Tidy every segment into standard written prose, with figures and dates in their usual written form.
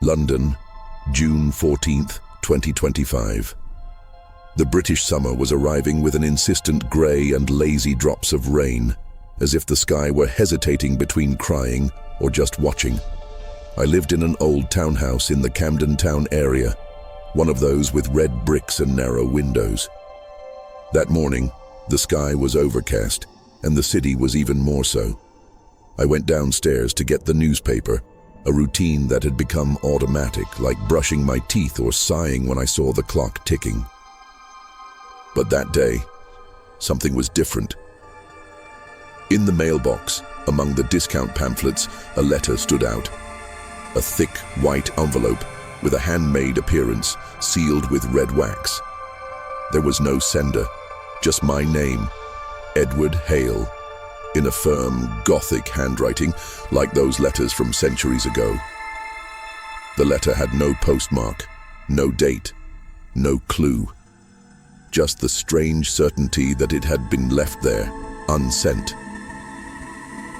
London, June 14th, 2025. The British summer was arriving with an insistent grey and lazy drops of rain, as if the sky were hesitating between crying or just watching. I lived in an old townhouse in the Camden Town area, one of those with red bricks and narrow windows. That morning, the sky was overcast, and the city was even more so. I went downstairs to get the newspaper, a routine that had become automatic, like brushing my teeth or sighing when I saw the clock ticking. But that day, something was different. In the mailbox, among the discount pamphlets, a letter stood out. A thick, white envelope with a handmade appearance, sealed with red wax. There was no sender, just my name, Edward Hale, in a firm, Gothic handwriting, like those letters from centuries ago. The letter had no postmark, no date, no clue. Just the strange certainty that it had been left there, unsent.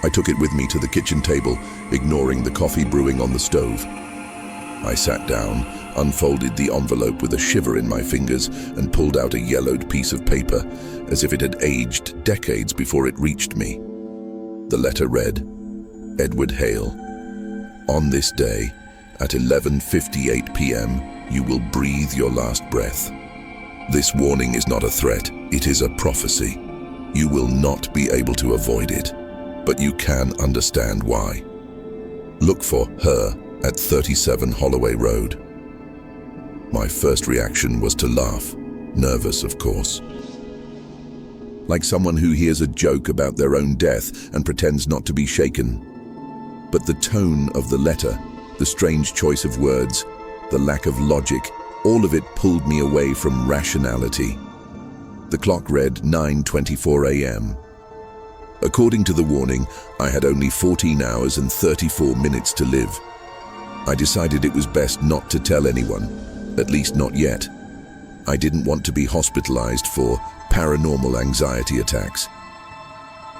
I took it with me to the kitchen table, ignoring the coffee brewing on the stove. I sat down, unfolded the envelope with a shiver in my fingers, and pulled out a yellowed piece of paper, as if it had aged decades before it reached me. The letter read, Edward Hale, on this day, at 11:58 p.m., you will breathe your last breath. This warning is not a threat, it is a prophecy. You will not be able to avoid it, but you can understand why. Look for her at 37 Holloway Road. My first reaction was to laugh, nervous of course. Like someone who hears a joke about their own death and pretends not to be shaken. But the tone of the letter, the strange choice of words, the lack of logic, all of it pulled me away from rationality. The clock read 9:24 a.m. According to the warning, I had only 14 hours and 34 minutes to live. I decided it was best not to tell anyone, at least not yet. I didn't want to be hospitalized for paranormal anxiety attacks.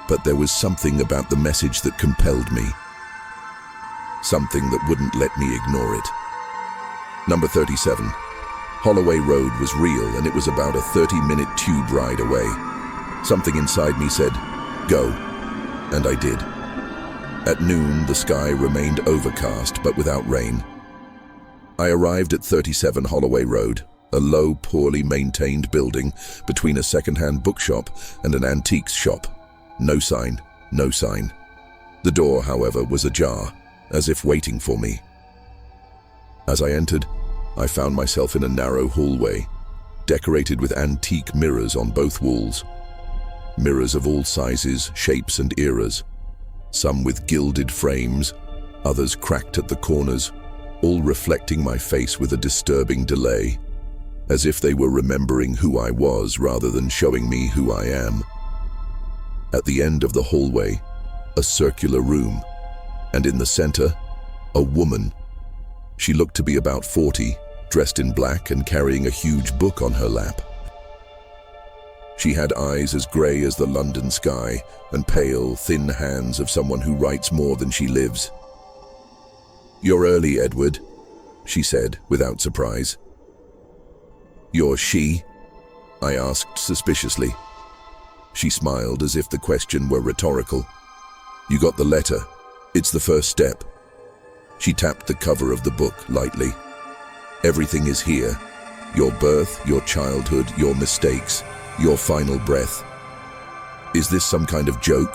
But there was something about the message that compelled me. Something that wouldn't let me ignore it. Number 37. Holloway Road was real, and it was about a 30-minute tube ride away. Something inside me said, go, and I did. At noon, the sky remained overcast, but without rain. I arrived at 37 Holloway Road, a low, poorly maintained building between a second-hand bookshop and an antiques shop. No sign, no sign. The door, however, was ajar, as if waiting for me. As I entered, I found myself in a narrow hallway, decorated with antique mirrors on both walls. Mirrors of all sizes, shapes, and eras. Some with gilded frames, others cracked at the corners, all reflecting my face with a disturbing delay, as if they were remembering who I was rather than showing me who I am. At the end of the hallway, a circular room, and in the center, a woman. She looked to be about 40, dressed in black and carrying a huge book on her lap. She had eyes as grey as the London sky and pale, thin hands of someone who writes more than she lives. "You're early, Edward," she said without surprise. "You're she?" I asked suspiciously. She smiled as if the question were rhetorical. "You got the letter. It's the first step." She tapped the cover of the book lightly. "Everything is here. Your birth, your childhood, your mistakes, your final breath. Is this some kind of joke?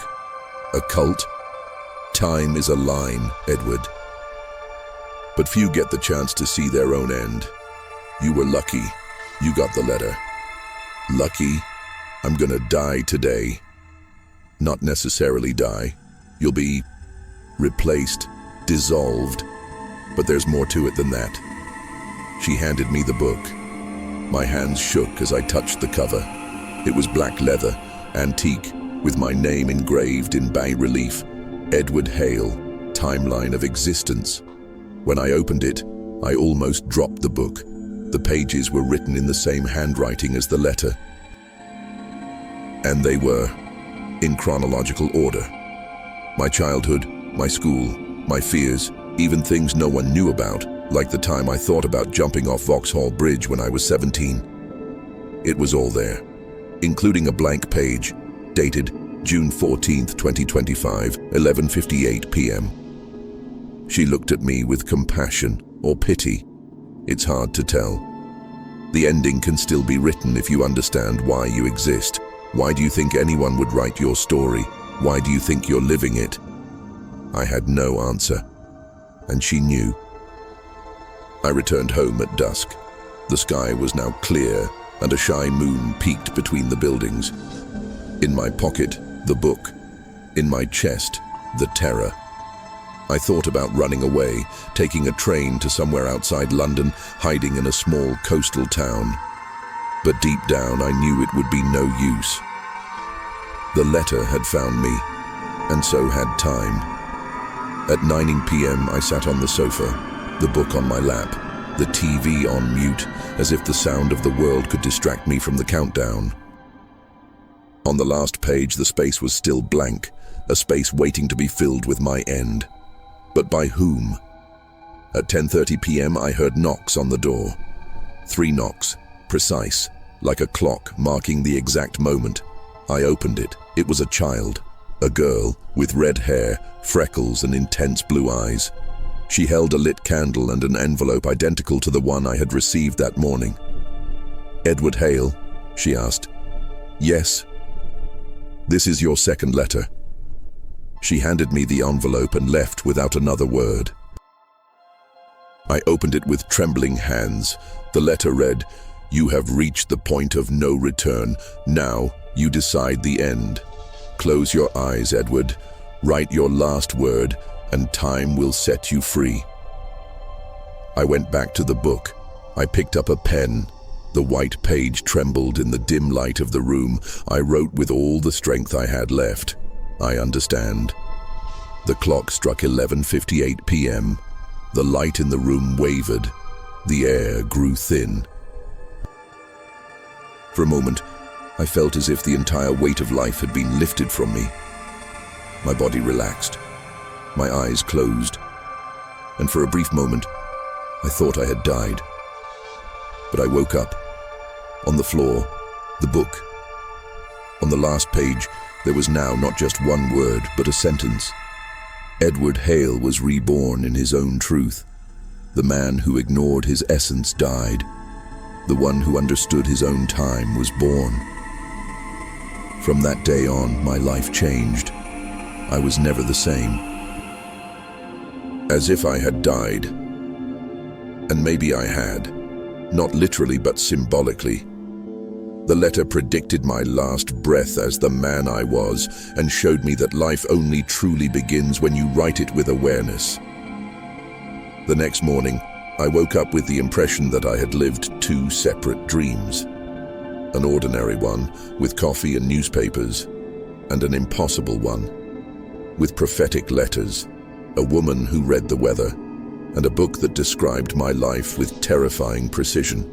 A cult? Time is a line, Edward. But few get the chance to see their own end. You were lucky. You got the letter. Lucky? I'm gonna die today. Not necessarily die. You'll be replaced, dissolved. But there's more to it than that." She handed me the book. My hands shook as I touched the cover. It was black leather, antique, with my name engraved in bas-relief, Edward Hale, Timeline of Existence. When I opened it, I almost dropped the book. The pages were written in the same handwriting as the letter. And they were, in chronological order. My childhood, my school, my fears, even things no one knew about, like the time I thought about jumping off Vauxhall Bridge when I was 17. It was all there, including a blank page, dated June 14th, 2025, 11:58 p.m. She looked at me with compassion or pity. It's hard to tell. The ending can still be written if you understand why you exist. Why do you think anyone would write your story? Why do you think you're living it? I had no answer, and she knew. I returned home at dusk. The sky was now clear, and a shy moon peeked between the buildings. In my pocket, the book. In my chest, the terror. I thought about running away, taking a train to somewhere outside London, hiding in a small coastal town. But deep down, I knew it would be no use. The letter had found me, and so had time. At 9 p.m., I sat on the sofa, the book on my lap, the TV on mute, as if the sound of the world could distract me from the countdown. On the last page, the space was still blank, a space waiting to be filled with my end. But by whom? At 10:30 p.m., I heard knocks on the door. 3 knocks, precise, like a clock marking the exact moment. I opened it. It was a child, a girl with red hair, freckles and intense blue eyes. She held a lit candle and an envelope identical to the one I had received that morning. "Edward Hale?" she asked. "Yes." "This is your second letter." She handed me the envelope and left without another word. I opened it with trembling hands. The letter read, "You have reached the point of no return. Now you decide the end. Close your eyes, Edward. Write your last word, and time will set you free." I went back to the book. I picked up a pen. The white page trembled in the dim light of the room. I wrote with all the strength I had left. "I understand." The clock struck 11:58 p.m. The light in the room wavered. The air grew thin. For a moment, I felt as if the entire weight of life had been lifted from me. My body relaxed. My eyes closed. And for a brief moment, I thought I had died. But I woke up. On the floor, the book. On the last page, there was now not just one word, but a sentence. Edward Hale was reborn in his own truth. The man who ignored his essence died. The one who understood his own time was born. From that day on, my life changed. I was never the same. As if I had died. And maybe I had. Not literally, but symbolically. The letter predicted my last breath as the man I was, and showed me that life only truly begins when you write it with awareness. The next morning, I woke up with the impression that I had lived 2 separate dreams. An ordinary one, with coffee and newspapers, and an impossible one, with prophetic letters, a woman who read the weather, and a book that described my life with terrifying precision.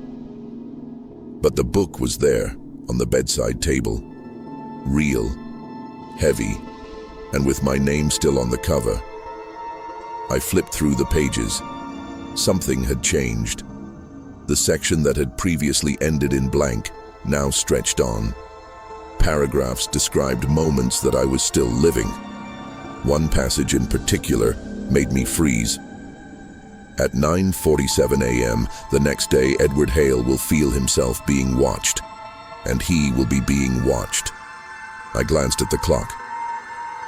But the book was there, on the bedside table, real, heavy, and with my name still on the cover. I flipped through the pages. Something had changed. The section that had previously ended in blank now stretched on. Paragraphs described moments that I was still living. One passage in particular made me freeze. At 9:47 a.m. the next day, Edward Hale will feel himself being watched, and he will be being watched. I glanced at the clock.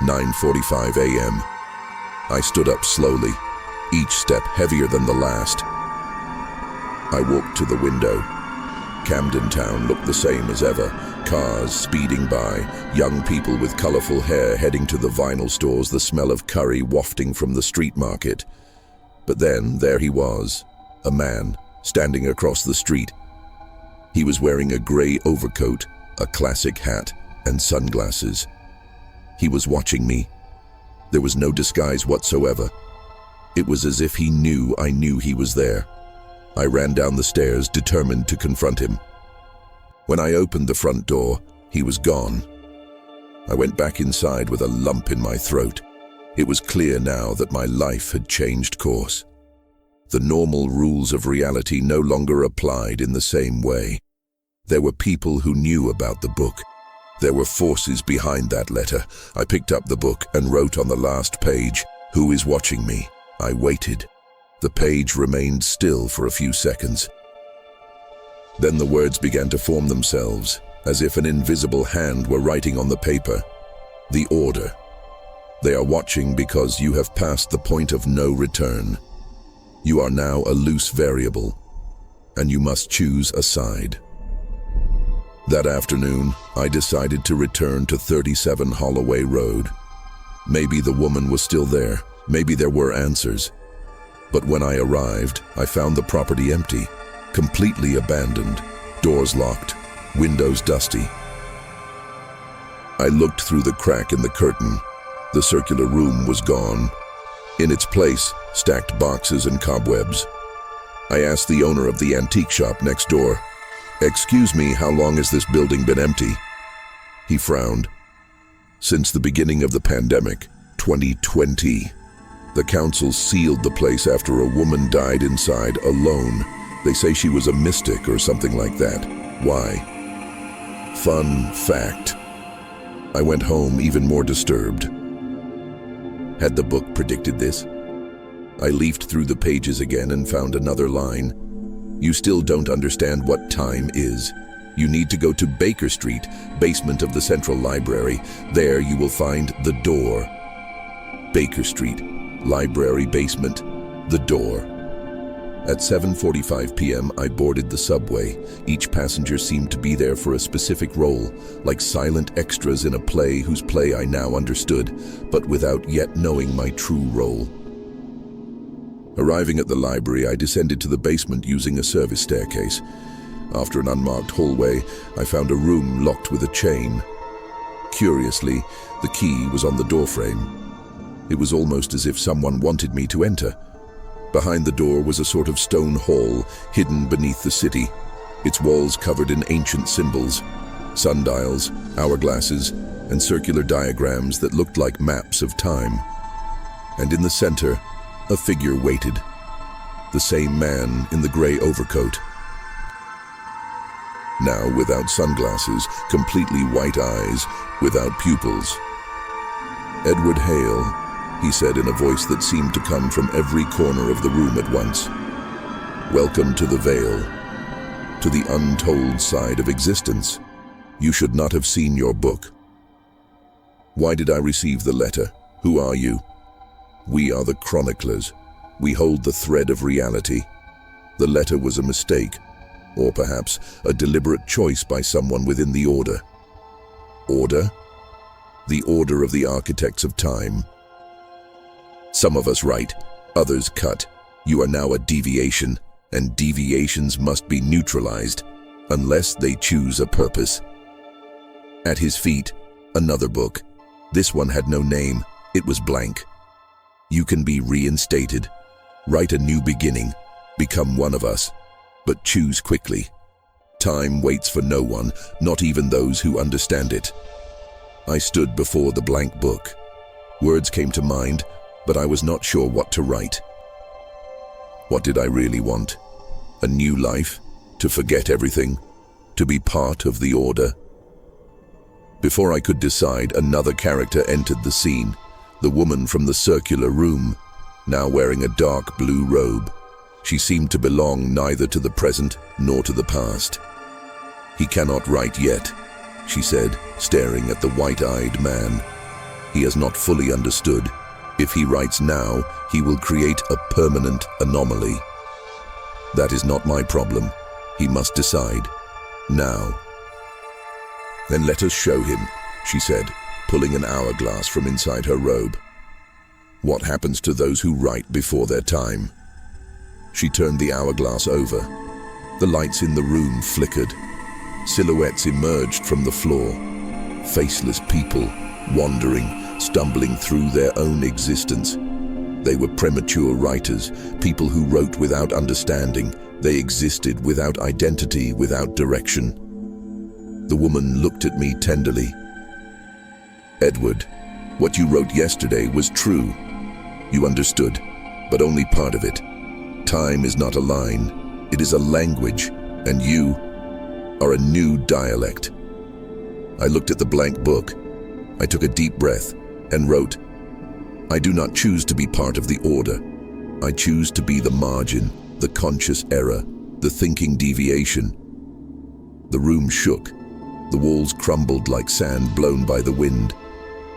9:45 a.m. I stood up slowly, each step heavier than the last. I walked to the window. Camden Town looked the same as ever. Cars speeding by, young people with colorful hair heading to the vinyl stores, the smell of curry wafting from the street market. But then, there he was, a man, standing across the street. He was wearing a gray overcoat, a classic hat, and sunglasses. He was watching me. There was no disguise whatsoever. It was as if he knew I knew he was there. I ran down the stairs, determined to confront him. When I opened the front door, he was gone. I went back inside with a lump in my throat. It was clear now that my life had changed course. The normal rules of reality no longer applied in the same way. There were people who knew about the book. There were forces behind that letter. I picked up the book and wrote on the last page, "Who is watching me?" I waited. The page remained still for a few seconds. Then the words began to form themselves, as if an invisible hand were writing on the paper. The order. They are watching because you have passed the point of no return. You are now a loose variable, and you must choose a side. That afternoon, I decided to return to 37 Holloway Road. Maybe the woman was still there. Maybe there were answers. But when I arrived, I found the property empty, completely abandoned, doors locked, windows dusty. I looked through the crack in the curtain. The circular room was gone. In its place, stacked boxes and cobwebs. I asked the owner of the antique shop next door, "Excuse me, how long has this building been empty?" He frowned. "Since the beginning of the pandemic, 2020. The council sealed the place after a woman died inside alone. They say she was a mystic or something like that. Why?" Fun fact. I went home even more disturbed. Had the book predicted this? I leafed through the pages again and found another line. "You still don't understand what time is. You need to go to Baker Street, basement of the Central Library. There you will find the door." Baker Street, library basement, the door. At 7:45 p.m. I boarded the subway. Each passenger seemed to be there for a specific role, like silent extras in a play whose play I now understood, but without yet knowing my true role. Arriving at the library, I descended to the basement using a service staircase. After an unmarked hallway, I found a room locked with a chain. Curiously, the key was on the doorframe. It was almost as if someone wanted me to enter. Behind the door was a sort of stone hall hidden beneath the city, its walls covered in ancient symbols, sundials, hourglasses, and circular diagrams that looked like maps of time. And in the center, a figure waited. The same man in the gray overcoat. Now without sunglasses, completely white eyes, without pupils. "Edward Hale," he said in a voice that seemed to come from every corner of the room at once. "Welcome to the veil, to the untold side of existence. You should not have seen your book." "Why did I receive the letter? Who are you?" "We are the chroniclers. We hold the thread of reality. The letter was a mistake, or perhaps a deliberate choice by someone within the order." "Order?" "The order of the architects of time. Some of us write, others cut. You are now a deviation, and deviations must be neutralized, unless they choose a purpose." At his feet, another book. This one had no name. It was blank. "You can be reinstated. Write a new beginning. Become one of us. But choose quickly. Time waits for no one, not even those who understand it." I stood before the blank book. Words came to mind, but I was not sure what to write. What did I really want? A new life? To forget everything? To be part of the order? Before I could decide, another character entered the scene. The woman from the circular room, now wearing a dark blue robe. She seemed to belong neither to the present nor to the past. "He cannot write yet," she said, staring at the white-eyed man. "He has not fully understood. If he writes now, he will create a permanent anomaly. That is not my problem. He must decide. Now." "Then let us show him," she said, pulling an hourglass from inside her robe. "What happens to those who write before their time?" She turned the hourglass over. The lights in the room flickered. Silhouettes emerged from the floor. Faceless people, wandering, stumbling through their own existence. They were premature writers, people who wrote without understanding. They existed without identity, without direction. The woman looked at me tenderly. "Edward, what you wrote yesterday was true. You understood, but only part of it. Time is not a line, it is a language, and you are a new dialect. I looked at the blank book. I took a deep breath and wrote, I do not choose to be part of the order. I choose to be the margin, the conscious error, the thinking deviation. The room shook. The walls crumbled like sand blown by the wind.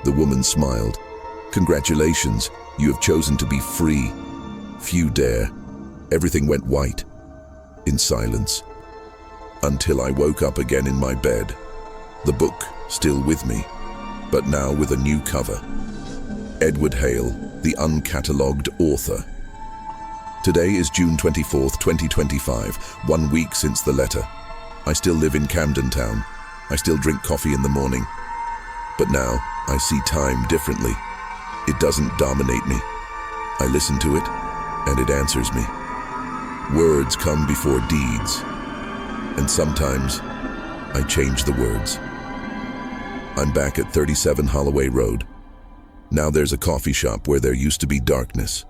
The woman smiled. Congratulations, you have chosen to be free. Few dare. Everything went white, in silence, until I woke up again in my bed. The book still with me, but now with a new cover. Edward Hale, the uncatalogued author. Today is June 24th, 2025, 1 week since the letter. I still live in Camden Town. I still drink coffee in the morning. But now, I see time differently. It doesn't dominate me. I listen to it, and it answers me. Words come before deeds, and sometimes I change the words. I'm back at 37 Holloway Road. Now there's a coffee shop where there used to be darkness.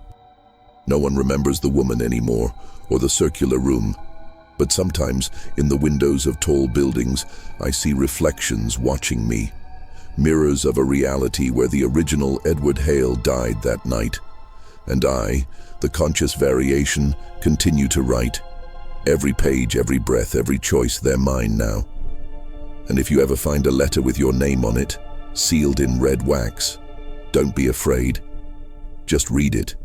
No one remembers the woman anymore, or the circular room. But sometimes, in the windows of tall buildings, I see reflections watching me. Mirrors of a reality where the original Edward Hale died that night. And I, the conscious variation, continue to write. Every page, every breath, every choice, they're mine now. And if you ever find a letter with your name on it, sealed in red wax, don't be afraid. Just read it.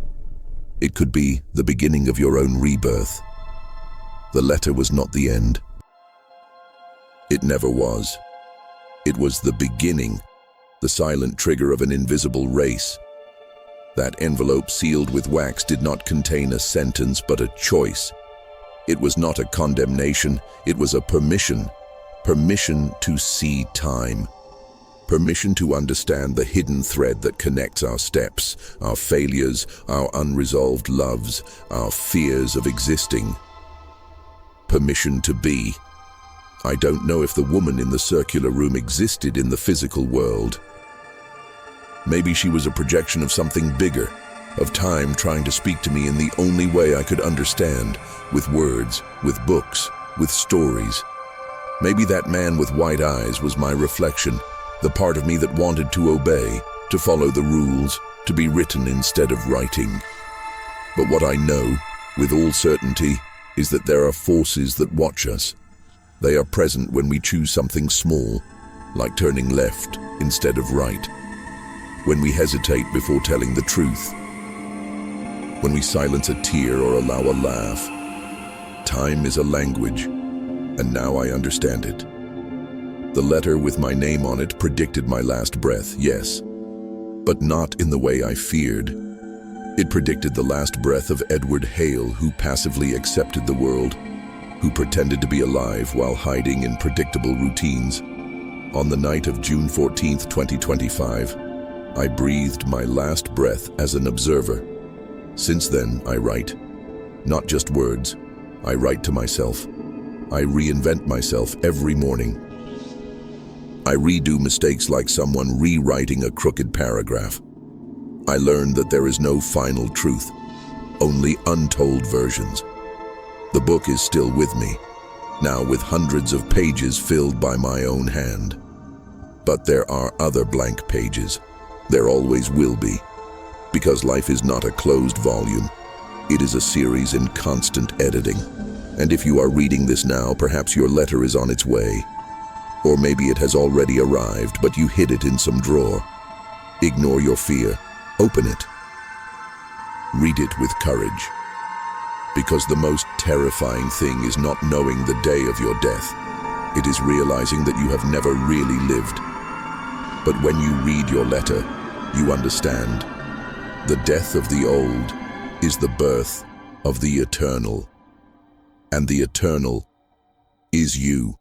It could be the beginning of your own rebirth. The letter was not the end. It never was. It was the beginning, the silent trigger of an invisible race. That envelope sealed with wax did not contain a sentence but a choice. It was not a condemnation, it was a permission. Permission to see time. Permission to understand the hidden thread that connects our steps, our failures, our unresolved loves, our fears of existing. Permission to be. I don't know if the woman in the circular room existed in the physical world. Maybe she was a projection of something bigger, of time trying to speak to me in the only way I could understand, with words, with books, with stories. Maybe that man with white eyes was my reflection, the part of me that wanted to obey, to follow the rules, to be written instead of writing. But what I know, with all certainty, is that there are forces that watch us. They are present when we choose something small, like turning left instead of right. When we hesitate before telling the truth. When we silence a tear or allow a laugh. Time is a language, and now I understand it. The letter with my name on it predicted my last breath, yes, but not in the way I feared. It predicted the last breath of Edward Hale, who passively accepted the world, who pretended to be alive while hiding in predictable routines. On the night of June 14th, 2025, I breathed my last breath as an observer. Since then, I write. Not just words. I write to myself. I reinvent myself every morning. I redo mistakes like someone rewriting a crooked paragraph. I learned that there is no final truth, only untold versions. The book is still with me, now with hundreds of pages filled by my own hand. But there are other blank pages. There always will be, because life is not a closed volume. It is a series in constant editing. And if you are reading this now, perhaps your letter is on its way. Or maybe it has already arrived, but you hid it in some drawer. Ignore your fear. Open it. Read it with courage. Because the most terrifying thing is not knowing the day of your death. It is realizing that you have never really lived. But when you read your letter, you understand. The death of the old is the birth of the eternal. And the eternal is you.